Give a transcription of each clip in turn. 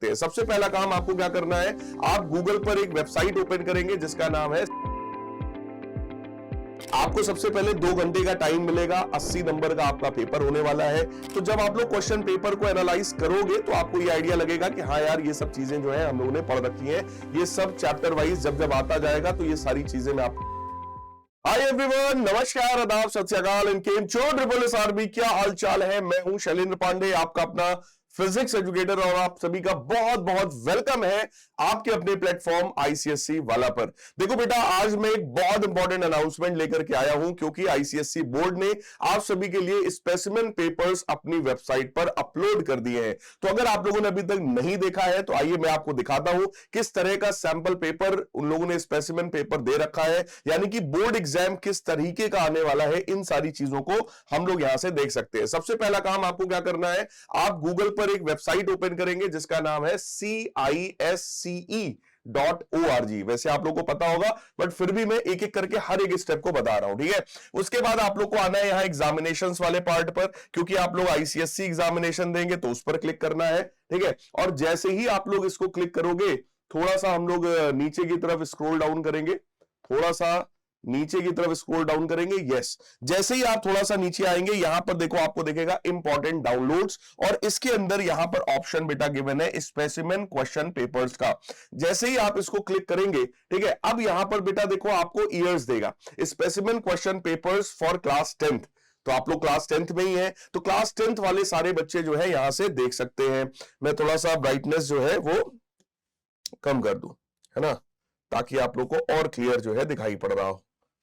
सबसे पहला काम आपको क्या करना है, आप गूगल पर एक वेबसाइट ओपन करेंगे जिसका नाम है, आपको सबसे पहले 2 घंटे का टाइम मिलेगा, 80 नंबर का आपका पेपर होने वाला है। तो जब आप लोग क्वेश्चन पेपर को एनालाइज करोगे तो आपको ये आइडिया लगेगा कि हाँ यार, ये सब चीजें जो है हम लोगों ने पढ़ रखी हैं, ये सब चैप्टर वाइज जब जब आता जाएगा तो ये सारी चीजें मैं आप। हाय एवरीवन, नमस्कार, आदाब, सत श्री अकाल, इनकेम चो ट्रिपल एस आरबी, क्या हाल चाल है। मैं हूं शैलेंद्र पांडे, आपका अपना फिजिक्स एजुकेटर, और आप सभी का बहुत बहुत वेलकम है आपके अपने प्लेटफॉर्म आईसीएसई वाला पर। देखो बेटा, आज मैं एक बहुत इंपॉर्टेंट अनाउंसमेंट लेकर के आया हूं, क्योंकि आईसीएसई बोर्ड ने आप सभी के लिए स्पेसिमेन पेपर्स अपनी वेबसाइट पर अपलोड कर दिए हैं। तो अगर आप लोगों ने अभी तक नहीं देखा है तो आइए मैं आपको दिखाता हूं किस तरह का सैंपल पेपर उन लोगों ने स्पेसिमेन पेपर दे रखा है, यानी कि बोर्ड एग्जाम किस तरीके का आने वाला है। इन सारी चीजों को हम लोग यहां से देख सकते हैं। सबसे पहला काम आपको क्या करना है, आप गूगल पर एक वेबसाइट ओपन करेंगे जिसका नाम है CISCE.org। वैसे आप लोगों को पता होगा, बट फिर भी मैं एक एक करके हर एक स्टेप को बता रहा हूं, ठीक है। उसके बाद आप लोग को आना है यहां एग्जामिनेशंस वाले पार्ट पर, क्योंकि आप लोग आईसीएससी एग्जामिनेशन देंगे तो उस पर क्लिक करना है, ठीक है। और जैसे ही आप लोग इसको क्लिक करोगे, थोड़ा सा हम लोग नीचे की तरफ स्क्रॉल डाउन करेंगे, थोड़ा सा नीचे की तरफ स्क्रॉल डाउन करेंगे, यस। जैसे ही आप थोड़ा सा नीचे आएंगे, यहां पर देखो आपको दिखेगा इंपॉर्टेंट डाउनलोड्स, और इसके अंदर यहां पर ऑप्शन बेटा गिवन है स्पेसिमेन क्वेश्चन पेपर्स का। जैसे ही आप इसको क्लिक करेंगे, ठीक है, अब यहां पर बेटा देखो आपको ईयर्स देगा, specimen question papers for class 10th। तो आप लोग क्लास 10th में ही है, तो क्लास 10th वाले सारे बच्चे जो है यहां से देख सकते हैं। मैं थोड़ा सा ब्राइटनेस जो है वो कम कर दूं, है ना, ताकि आप लोग को और क्लियर जो है दिखाई पड़ रहा हो,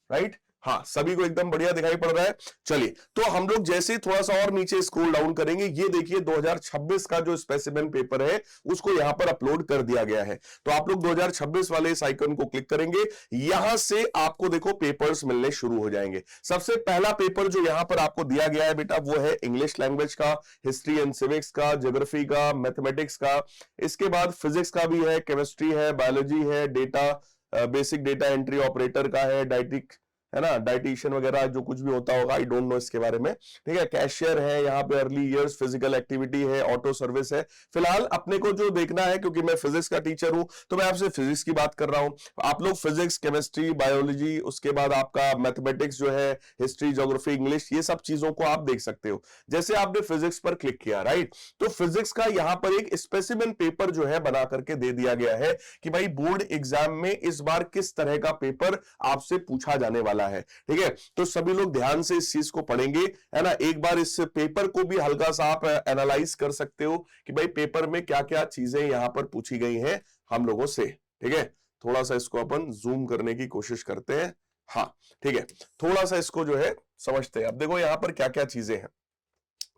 राइट। हाँ, सभी को एकदम बढ़िया दिखाई पड़ रहा है। चलिए, तो हम लोग जैसे ही थोड़ा सा और नीचे स्क्रॉल डाउन करेंगे, ये देखिए 2026 का जो स्पेसिमेन पेपर है उसको यहां पर अपलोड कर दिया गया है। तो आप लोग 2026 वाले इस आइकन को क्लिक करेंगे, यहां से आपको देखो पेपर्स मिलने शुरू हो जाएंगे। सबसे पहला पेपर जो यहां पर आपको दिया गया है बेटा, वो है इंग्लिश लैंग्वेज का, हिस्ट्री एंड सिविक्स का, ज्योग्राफी का, मैथमेटिक्स का। इसके बाद फिजिक्स का भी है, केमिस्ट्री है, बायोलॉजी है, data basic data entry operator का है, डाइटिक है ना, डाइटिशियन वगैरह जो कुछ भी होता होगा, आई डोंट नो इसके बारे में, ठीक है। कैशियर है, यहाँ पे अर्ली इयर्स, फिजिकल एक्टिविटी है, ऑटो सर्विस है। फिलहाल अपने को जो देखना है, क्योंकि मैं फिजिक्स का टीचर हूं तो मैं आपसे फिजिक्स की बात कर रहा हूं। आप लोग फिजिक्स, केमिस्ट्री, बायोलॉजी, उसके बाद आपका मैथमेटिक्स जो है, हिस्ट्री, ज्योग्राफी, इंग्लिश, ये सब चीजों को आप देख सकते हो। जैसे आपने फिजिक्स पर क्लिक किया, राइट, तो फिजिक्स का यहाँ पर एक स्पेसिमेन पेपर जो है बना करके दे दिया गया है कि भाई बोर्ड एग्जाम में इस बार किस तरह का पेपर आपसे पूछा जाने वाला है, ठीक है। तो सभी लोग ध्यान से इस चीज को पढ़ेंगे, है ना। एक बार इस पेपर को भी हल्का सा आप एनालाइज कर सकते हो कि भाई पेपर में क्या क्या चीजें यहां पर पूछी गई हैं हम लोगों से, ठीक है। थोड़ा सा इसको अपन जूम करने की कोशिश करते हैं, हाँ, ठीक है। थोड़ा सा इसको जो है समझते हैं। अब देखो यहां पर क्या क्या चीजें हैं।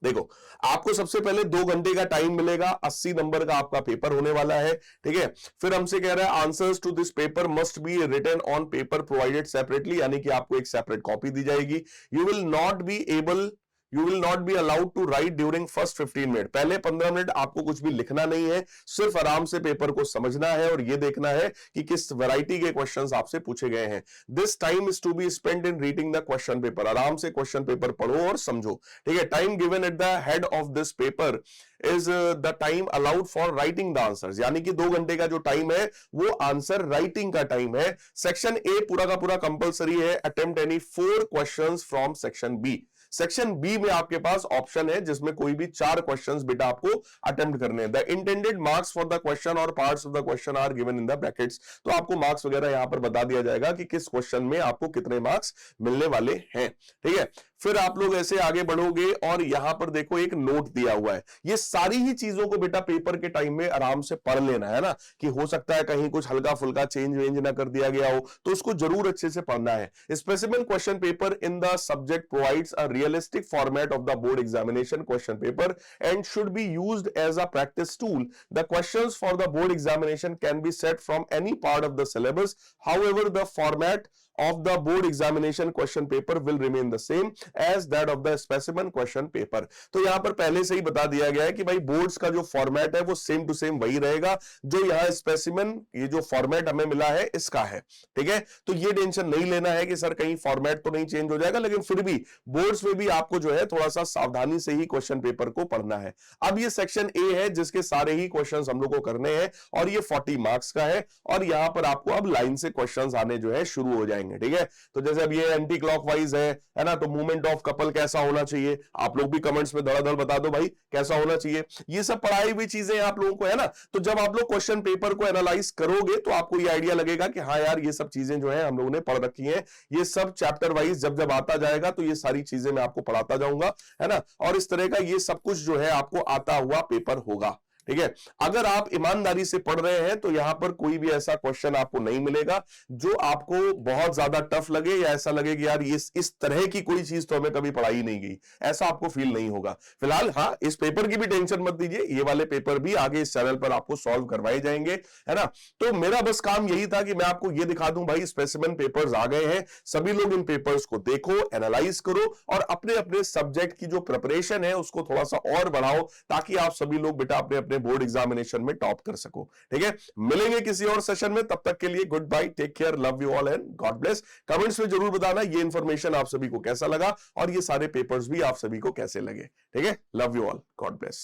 देखो, आपको सबसे पहले 2 घंटे का टाइम मिलेगा, 80 नंबर का आपका पेपर होने वाला है, ठीक है। फिर हमसे कह रहा है answers to this paper must be written on paper provided separately, यानी कि आपको एक सेपरेट कॉपी दी जाएगी। You will not be allowed to write during first 15 minute. पहले 15 मिनट आपको कुछ भी लिखना नहीं है, सिर्फ आराम से पेपर को समझना है और ये देखना है कि किस वैरायटी के क्वेश्चंस आपसे पूछे गए हैं। This time is to be spend in reading the question paper. आराम से क्वेश्चन पेपर पढ़ो और समझो, ठीक है। Time given at the head of this paper is the time allowed for writing the answers, यानी कि 2 घंटे का जो टाइम है वो आंसर राइटिंग का टाइम है। सेक्शन ए पूरा का पूरा कंपलसरी है, attempt any 4 questions from section B. Section B में आपके पास ऑप्शन है जिसमें कोई भी 4 क्वेश्चंस बेटा आपको अटेम्प्ट करने हैं। The intended marks for the question और parts of the question are given in the brackets. तो आपको मार्क्स वगैरह यहां पर बता दिया जाएगा कि किस क्वेश्चन में आपको कितने मार्क्स मिलने वाले हैं, ठीक है। फिर आप लोग ऐसे आगे बढ़ोगे और यहां पर देखो एक नोट दिया हुआ है। ये सारी ही चीजों को बेटा पेपर के टाइम में आराम से पढ़ लेना है ना, कि हो सकता है कहीं कुछ हल्का फुल्का चेंज वेंज ना कर दिया गया हो, तो उसको जरूर अच्छे से पढ़ना है। Specimen question paper in the subject provides a realistic format of the board examination question paper and should be used as a practice tool. The questions for the board examination can be set from any part of the syllabus. However, the format of the board examination question paper will remain the same. As that of the specimen question paper. तो यहां पर पहले से ही बता दिया गया है कि भाई बोर्ड्स का जो फॉर्मेट है वो सेम टू सेम वही रहेगा जो यहां स्पेसिमेन, ये जो फॉर्मेट हमें मिला है इसका है। ठीक है, तो ये टेंशन नहीं लेना है कि सर कहीं फॉर्मेट तो नहीं चेंज हो जाएगा, लेकिन फिर भी बोर्ड्स में भी आपको जो है थोड़ा सा सावधानी से ही क्वेश्चन पेपर को पढ़ना है। अब ये सेक्शन ए है जिसके सारे ही क्वेश्चंस हम लोग को करने हैं और ये 40 मार्क्स का है और यहां पर आपको अब लाइन से क्वेश्चंस आने जो है शुरू हो जाएंगे। ठीक है, तो जैसे अब ये एंटी क्लॉकवाइज है ना, तो मूवमेंट ऑफ कपल कैसा होना चाहिए, आप लोग भी कमेंट्स में धड़ाधड़ बता दो भाई कैसा होना चाहिए। ये सब पढ़ाई हुई चीजें आप लोगों को है ना, तो जब आप लोग क्वेश्चन पेपर को एनालाइज करोगे तो आपको ये आइडिया लगेगा कि हाँ यार ये सब चीजें जो है हम लोगों ने पढ़ रखी हैं। ये सब चैप्टर वाइज जब जब आता जाएगा तो ये सारी चीजें मैं आपको पढ़ाता जाऊंगा, है ना, और इस तरह का ये सब कुछ जो है आपको आता हुआ पेपर होगा। ठीक है, अगर आप ईमानदारी से पढ़ रहे हैं तो यहां पर कोई भी ऐसा क्वेश्चन आपको नहीं मिलेगा जो आपको बहुत ज्यादा टफ लगे या ऐसा लगे कि यार ये इस तरह की कोई चीज तो हमें कभी पढ़ाई नहीं गई, ऐसा आपको फील नहीं होगा। फिलहाल हाँ, इस पेपर की भी टेंशन मत दीजिए, ये वाले पेपर भी आगे इस चैनल पर आपको सॉल्व करवाए जाएंगे, है ना। तो मेरा बस काम यही था कि मैं आपको ये दिखा दूं भाई स्पेसिमेन पेपर्स आ गए हैं, सभी लोग इन पेपर्स को देखो, एनालाइज करो और अपने अपने सब्जेक्ट की जो प्रिपरेशन है उसको थोड़ा सा और बढ़ाओ ताकि आप सभी लोग बेटा अपने अपने बोर्ड एग्जामिनेशन में टॉप कर सको। ठीक है, मिलेंगे किसी और सेशन में, तब तक के लिए goodbye, take care, love you all and God bless. Comments में जरूर बताना ये इंफॉर्मेशन आप सभी को कैसा लगा और ये सारे पेपर्स भी आप सभी को कैसे लगे। ठीक है, love you all, God bless.